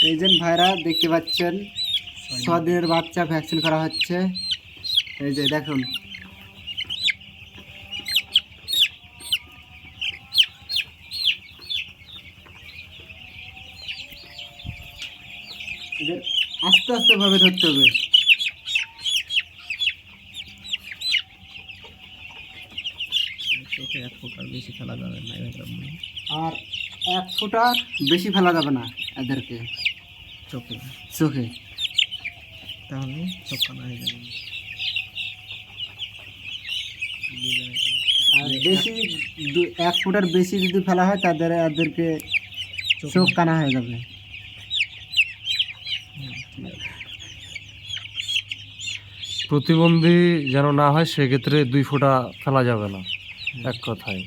এই যে ভাইরা দেখতে পাচ্ছেন 6 দিনের বাচ্চা ভ্যাকসিন করা হচ্ছে। এই যে দেখুন, এদের আস্তে আস্তে ভাবে ধরতে হবে। চোখে 1 ফুটার বেশি ফেলা যাবে না এরকম। আর 1 ফুটা বেশি ফেলা যাবে না এদেরকে চোখে, চোখে, তাহলে চোখ কানা হয়ে যাবে। আর বেশি 1 ফুটার বেশি যদি ফেলা হয় এদেরকে চোখ কানা হয়ে যাবে। প্রতিবন্ধী যেন না হয় সেক্ষেত্রে 2 ফোঁটা ফেলা যাবে না, এক কথায়।